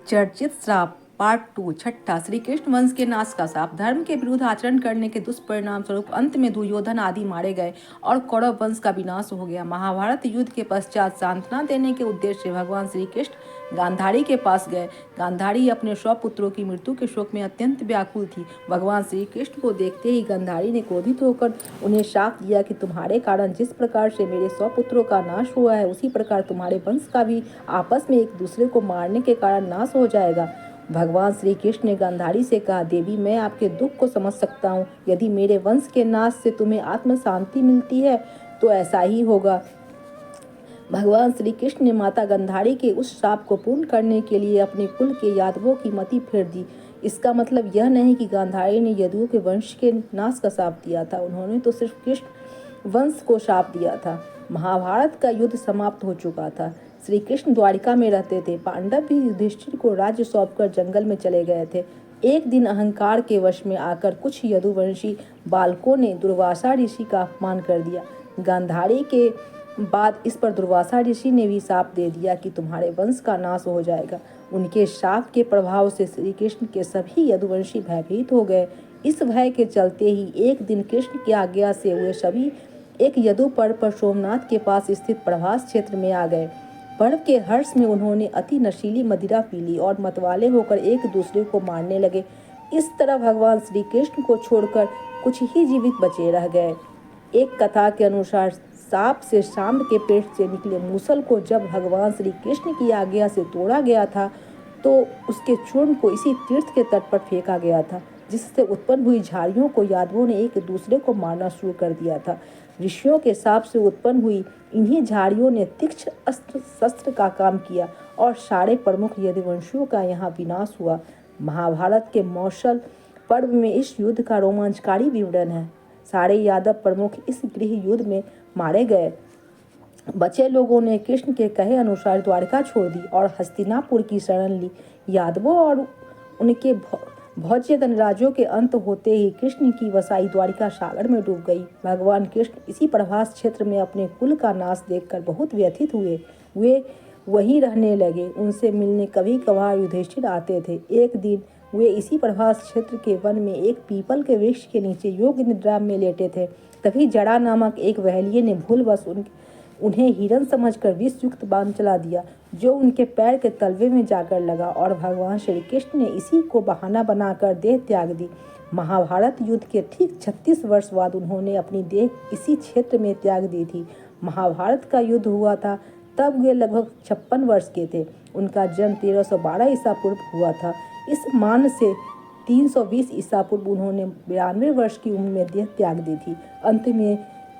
चर्चित श्राप पार्ट 2 छठा श्री कृष्ण वंश के नाश का श्राप। धर्म के विरुद्ध आचरण करने के दुष्परिणाम स्वरूप अंत में दुर्योधन आदि मारे गए और कौरव वंश का विनाश हो गया। महाभारत युद्ध के पश्चात सांत्वना देने के उद्देश्य से भगवान श्री कृष्ण गांधारी के पास गए। गांधारी अपने 100 पुत्रों की मृत्यु के शोक में अत्यंत व्याकुल थी। भगवान श्री कृष्ण को देखते ही गांधारी ने क्रोधित होकर उन्हें शाप दिया कि तुम्हारे कारण जिस प्रकार से मेरे 100 पुत्रों का नाश हुआ है, उसी प्रकार तुम्हारे वंश का भी आपस में एक दूसरे को मारने के कारण नाश हो जाएगा। भगवान श्री कृष्ण ने गांधारी से कहा, देवी, मैं आपके दुख को समझ सकता हूँ। यदि मेरे वंश के नाश से तुम्हें आत्म शांति मिलती है तो ऐसा ही होगा। भगवान श्री कृष्ण ने माता गांधारी के उस शाप को पूर्ण करने के लिए अपने कुल के यादवों की मति फेर दी। इसका मतलब यह नहीं कि गांधारी ने यदुओं के वंश के नाश का शाप दिया था, उन्होंने तो सिर्फ कृष्ण वंश को शाप दिया था। महाभारत का युद्ध समाप्त हो चुका था। श्री कृष्ण द्वारिका में रहते थे। पांडव भी युधिष्ठिर को राज्य सौंपकर जंगल में चले गए थे। एक दिन अहंकार के वश में आकर कुछ यदुवंशी बालकों ने दुर्वासा ऋषि का अपमान कर दिया। गांधारी के बाद इस पर दुर्वासा ऋषि ने भी शाप दे दिया कि तुम्हारे वंश का नाश हो जाएगा। उनके शाप के प्रभाव से श्री कृष्ण के सभी यदुवंशी भयभीत हो गए। इस भय के चलते ही एक दिन कृष्ण की आज्ञा से वे सभी एक यदु पर्व पर सोमनाथ के पास स्थित प्रभास क्षेत्र में आ गए। पर्व के हर्ष में उन्होंने अति नशीली मदिरा पी ली और मतवाले होकर एक दूसरे को मारने लगे। इस तरह भगवान श्री कृष्ण को छोड़कर कुछ ही जीवित बचे रह गए। एक कथा के अनुसार सांप से सांड के पेट से निकले मूसल को जब भगवान श्री कृष्ण की आज्ञा से तोड़ा गया था तो उसके चूर्ण को इसी तीर्थ के तट पर फेंका गया था, जिससे उत्पन्न हुई झाड़ियों को यादवों ने एक दूसरे को मारना शुरू कर दिया था। ऋषियों के शाप से उत्पन्न हुई इन्हीं झाड़ियों ने तीक्ष्ण अस्त्र शस्त्र का काम किया और सारे प्रमुख यदुवंशियों का यहाँ विनाश हुआ। महाभारत के मौसल पर्व में इस युद्ध का रोमांचकारी विवरण है। सारे यादव प्रमुख इस गृह युद्ध में मारे गए। बचे लोगों ने कृष्ण के कहे अनुसार द्वारका छोड़ दी और हस्तिनापुर की शरण ली। यादवों और उनके भोज्य धनराजों के अंत होते ही कृष्ण की वसाई द्वारिका सागर में डूब गई। भगवान कृष्ण इसी प्रभास क्षेत्र में अपने कुल का नाश देखकर बहुत व्यथित हुए। वे वहीं रहने लगे। उनसे मिलने कभी कभार युधिष्ठिर आते थे। एक दिन वे इसी प्रभास क्षेत्र के वन में एक पीपल के वृक्ष के नीचे योग निद्रा में लेटे थे। तभी जड़ा नामक एक वहलिये ने भूलवश उन्हें हिरण समझकर विष युक्त बाण चला दिया, जो उनके पैर के तलवे में जाकर लगा और भगवान श्री कृष्ण ने इसी को बहाना बनाकर देह त्याग दी। महाभारत युद्ध के ठीक 36 वर्ष बाद उन्होंने अपनी देह इसी क्षेत्र में त्याग दी थी। महाभारत का युद्ध हुआ था तब वे लगभग 56 वर्ष के थे। उनका जन्म 1312 ईसा पूर्व हुआ था। इस मान से 320 ईसा पूर्व उन्होंने 92 वर्ष की उम्र में देह त्याग दी थी। अंत में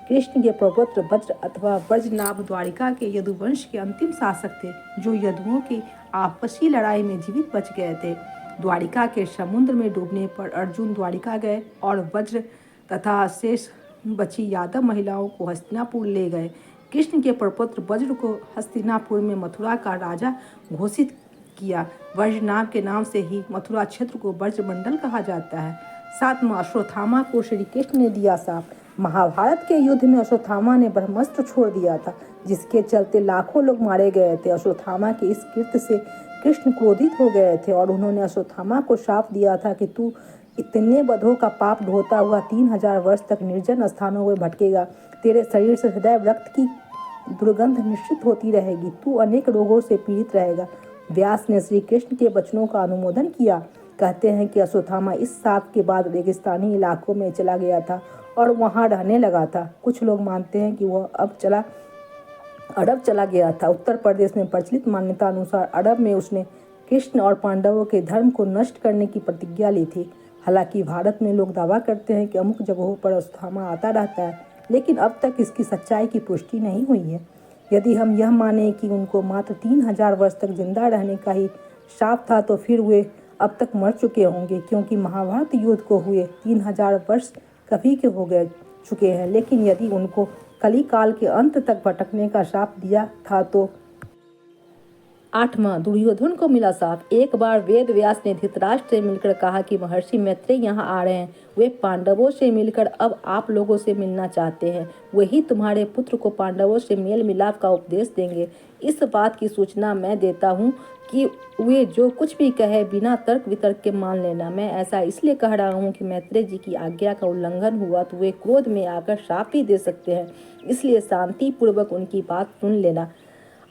कृष्ण के प्रपुत्र वज्र अथवा ब्रजनाभ द्वारिका के यदुवंश के अंतिम शासक थे, जो यदुओं की आपसी लड़ाई में जीवित बच गए थे। द्वारिका के समुद्र में डूबने पर अर्जुन द्वारिका गए और वज्र तथा शेष बची यादव महिलाओं को हस्तिनापुर ले गए। कृष्ण के प्रपुत्र वज्र को हस्तिनापुर में मथुरा का राजा घोषित किया। वज्रनाभ के नाम से ही मथुरा क्षेत्र को ब्रजमंडल कहा जाता है। सातवां, अश्वत्थामा को श्री कृष्ण ने दिया शाप। महाभारत के युद्ध में अश्वत्थामा ने ब्रह्मास्त्र छोड़ दिया था, जिसके चलते लाखों लोग मारे गए थे। अश्वत्थामा के इस कृत्य से कृष्ण क्रोधित हो गए थे और उन्होंने अश्वत्थामा को शाप दिया था कि तू इतने बधों का पाप ढोता हुआ 3000 वर्ष तक निर्जन स्थानों में भटकेगा। तेरे शरीर से सदैव रक्त की दुर्गंध निश्चित होती रहेगी। तू अनेक रोगों से पीड़ित रहेगा। व्यास ने श्री कृष्ण के वचनों का अनुमोदन किया। कहते हैं कि अश्वत्थामा इस शाप के बाद रेगिस्तानी इलाकों में चला गया था और वहां रहने लगा था। कुछ लोग मानते हैं कि वह अरब चला गया था। उत्तर प्रदेश में प्रचलित मान्यता अनुसार अरब में उसने कृष्ण और पांडवों के धर्म को नष्ट करने की प्रतिज्ञा ली थी। हालांकि भारत में लोग दावा करते हैं कि अमुक जगहों पर अश्वत्थामा आता रहता है, लेकिन अब तक इसकी सच्चाई की पुष्टि नहीं हुई है। यदि हम यह माने कि उनको मात्र 3000 वर्ष तक जिंदा रहने का ही शाप था, तो फिर वे अब तक मर चुके होंगे, क्योंकि महाभारत युद्ध को हुए 3000 वर्ष कभी के हो गए चुके हैं। लेकिन यदि उनको कली काल के अंत तक भटकने का शाप दिया था तो। 8वां, दुर्योधन को मिला शाप। एक बार वेद व्यास ने धृतराष्ट्र से मिलकर कहा कि महर्षि मैत्रेय यहाँ आ रहे हैं। वे पांडवों से मिलकर अब आप लोगों से मिलना चाहते हैं। वही तुम्हारे पुत्र को पांडवों से मेल मिलाप का उपदेश देंगे। इस बात की सूचना मैं देता हूँ कि वे जो कुछ भी कहे बिना तर्क वितर्क के मान लेना। मैं ऐसा इसलिए कह रहा हूँ कि मैत्रेय जी की आज्ञा का उल्लंघन हुआ तो वे क्रोध में आकर श्राप भी दे सकते हैं, इसलिए शांति पूर्वक उनकी बात सुन लेना।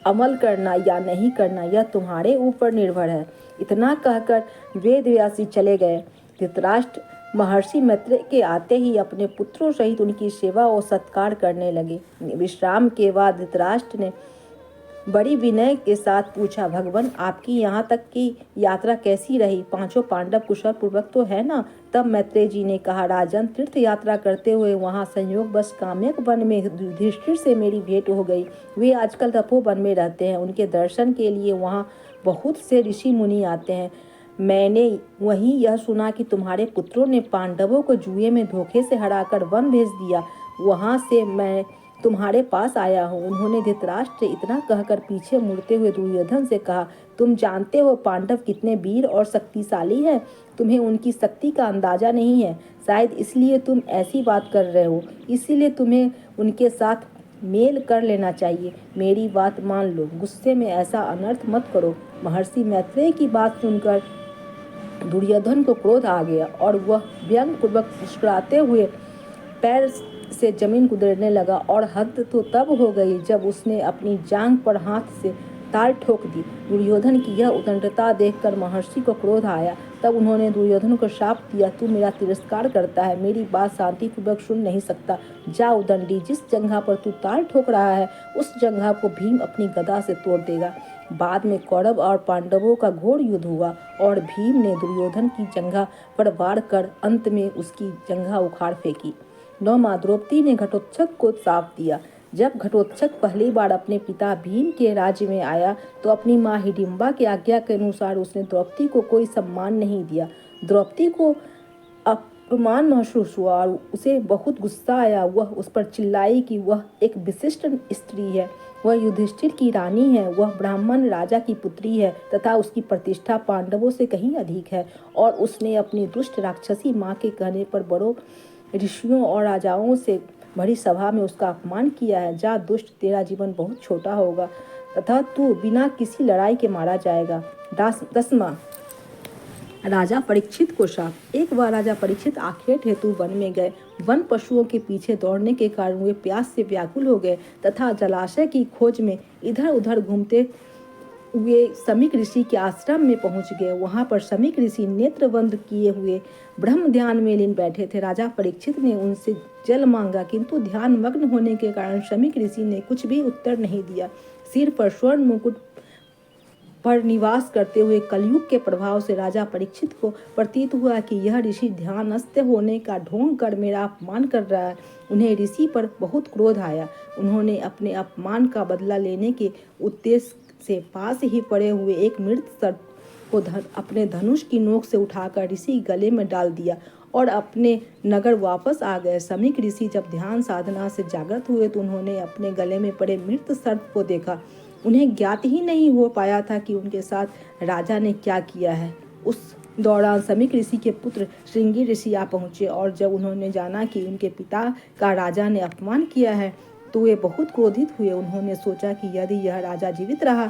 अमल करना या नहीं करना यह तुम्हारे ऊपर निर्भर है। इतना कहकर वेद व्यासी चले गए। धृतराष्ट्र महर्षि मैत्रेय के आते ही अपने पुत्रों सहित उनकी सेवा और सत्कार करने लगे। विश्राम के बाद धृतराष्ट्र ने बड़ी विनय के साथ पूछा, भगवान आपकी यहाँ तक की यात्रा कैसी रही? पांचों पांडव कुशल पूर्वक तो है ना? तब मैत्रेय जी ने कहा, राजन, तीर्थ यात्रा करते हुए वहाँ संयोग बस काम्यक वन में युधिष्ठिर से मेरी भेंट हो गई। वे आजकल तपोवन में रहते हैं। उनके दर्शन के लिए वहाँ बहुत से ऋषि मुनि आते हैं। मैंने वहीं यह सुना कि तुम्हारे पुत्रों ने पांडवों को जुए में धोखे से हराकर वन भेज दिया। वहाँ से मैं तुम्हारे पास आया हूँ। उन्होंने धृतराष्ट्र से इतना कहकर पीछे मुड़ते हुए दुर्योधन से कहा, तुम जानते हो पांडव कितने वीर और शक्तिशाली हैं। तुम्हें उनकी शक्ति का अंदाजा नहीं है। शायद इसलिए तुम ऐसी बात कर रहे हो। इसीलिए तुम्हें उनके साथ मेल कर लेना चाहिए। मेरी बात मान लो, गुस्से में ऐसा अनर्थ मत करो। महर्षि मैत्रेय की बात सुनकर दुर्योधन को क्रोध आ गया और वह व्यंग पूर्वक मुस्कुराते हुए पैर से जमीन कुचलने लगा। और हद तो तब हो गई जब उसने अपनी जांघ पर हाथ से ताल ठोक दी। दुर्योधन की यह उद्दंडता देखकर महर्षि को क्रोध आया। तब उन्होंने दुर्योधन को शाप दिया, तू मेरा तिरस्कार करता है, मेरी बात शांतिपूर्वक सुन नहीं सकता। जा उदंडी, जिस जगह पर तू ताल ठोक रहा है उस जगह को भीम अपनी गदा से तोड़ देगा। बाद में कौरव और पांडवों का घोर युद्ध हुआ और भीम ने दुर्योधन की जंघा पर वार कर अंत में उसकी जंघा उखाड़ फेंकी। नौ माँ द्रौपदी ने घटोत्कच को शाप दिया। जब घटोत्कच पहली बार अपने पिता भीम के राज्य में आया तो अपनी माँ हिडिंबा की आज्ञा के अनुसार उसने द्रौपदी को कोई सम्मान नहीं दिया। द्रौपदी को अपमान महसूस हुआ और उसे बहुत गुस्सा आया। वह उस पर चिल्लाई कि वह एक विशिष्ट स्त्री है, वह युधिष्ठिर की रानी है, वह ब्राह्मण राजा की पुत्री है तथा उसकी प्रतिष्ठा पांडवों से कहीं अधिक है। और उसने अपनी दुष्ट राक्षसी माँ के कहने पर बड़ों ऋषियों और राजाओं से भरी सभा में उसका अपमान किया है। जा दुष्ट, तेरा जीवन बहुत छोटा होगा तथा तू बिना किसी लड़ाई के मारा जाएगा। 10वां राजा परीक्षित को शाप। एक बार राजा परीक्षित आखेट हेतु वन में गए। वन पशुओं के पीछे दौड़ने के कारण वे प्यास से व्याकुल हो गए तथा जलाशय की खोज में इधर उधर घूमते वे समीक ऋषि के आश्रम में पहुंच गए। वहां पर समीक ऋषि नेत्र बंद किए हुए ब्रह्म ध्यान में लीन बैठे थे। राजा परीक्षित ने उनसे जल मांगा, किंतु ध्यान मग्न होने के कारण समीक ऋषि ने कुछ भी उत्तर नहीं दिया। सिर पर स्वर्ण मुकुट पर निवास करते हुए कलयुग के प्रभाव से राजा परीक्षित को प्रतीत हुआ कि यह ऋषि ध्यानस्थ होने का ढोंग कर मेरा अपमान कर रहा है। उन्हें ऋषि पर बहुत क्रोध आया। उन्होंने अपने अपमान का बदला लेने के उद्देश्य से पास ही पड़े हुए एक मृत सर्प को अपने धनुष की नोक से उठाकर ऋषि गले में डाल दिया और अपने नगर वापस आ गए। समीक ऋषि जब ध्यान साधना से जागृत हुए तो उन्होंने अपने गले में पड़े मृत सर्प को देखा। उन्हें ज्ञात ही नहीं हो पाया था कि उनके साथ राजा ने क्या किया है। उस दौरान समीक ऋषि के पुत्र श्रृंगी ऋषि आ पहुंचे और जब उन्होंने जाना कि उनके पिता का राजा ने अपमान किया है तो वे बहुत क्रोधित हुए। उन्होंने सोचा कि यदि यह राजा जीवित रहा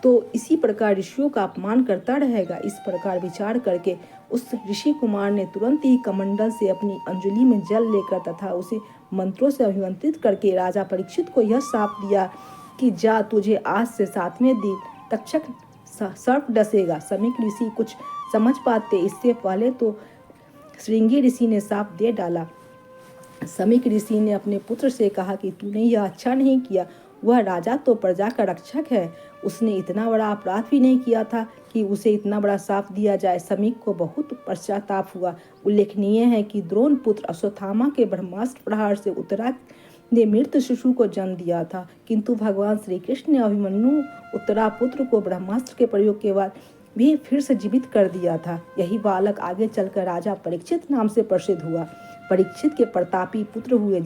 तो इसी प्रकार ऋषियों का अपमान करता रहेगा। इस प्रकार विचार करके उस ऋषि कुमार ने तुरंत ही कमंडल से अपनी अंजलि में जल लेकर तथा उसे मंत्रों से अभिमंत्रित करके राजा परीक्षित को यह शाप दिया कि जा, तुझे आज से 7वें दिन तक्षक सर्प डसेगा। समीक ऋषि कुछ समझ पाते इससे पहले तो श्रृंगी ऋषि ने शाप दे डाला। समीक ऋषि ने अपने पुत्र से कहा कि तूने यह अच्छा नहीं किया। वह राजा तो प्रजा का रक्षक है, उसने इतना बड़ा अपराध भी नहीं किया था कि उसे इतना बड़ा शाप दिया जाए। समीक को बहुत पश्चाताप हुआ। उल्लेखनीय है कि द्रोण पुत्र अश्वत्थामा के ब्रह्मास्त्र प्रहार से उत्तरा ने मृत शिशु को जन्म दिया था, किंतु भगवान श्री कृष्ण ने अभिमन्यु उत्तरा पुत्र को ब्रह्मास्त्र के प्रयोग के बाद भी फिर से जीवित कर दिया था। यही बालक आगे चलकर राजा परीक्षित नाम से प्रसिद्ध हुआ। परीक्षित के प्रतापी पुत्र हुए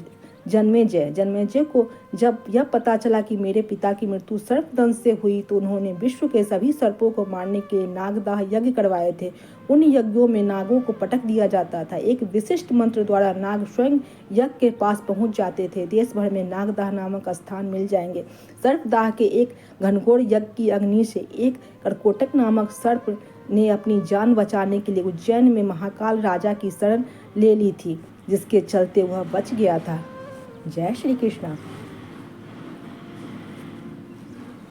जन्मेजय को जब यह पता चला कि मेरे पिता की मृत्यु सर्पदंश से हुई तो उन्होंने विश्व के सभी सर्पों को मारने के नागदाह यज्ञ करवाए थे। उन यज्ञों में नागों को पटक दिया जाता था। एक विशिष्ट मंत्र द्वारा नाग स्वयं यज्ञ के पास पहुंच जाते थे। देश भर में नागदाह नामक स्थान मिल जाएंगे। सर्पदाह के एक घनघोर यज्ञ की अग्नि से एक कर्कोटक नामक सर्प ने अपनी जान बचाने के लिए उज्जैन में महाकाल राजा की शरण ले ली थी, जिसके चलते वह बच गया था। जय श्री कृष्ण।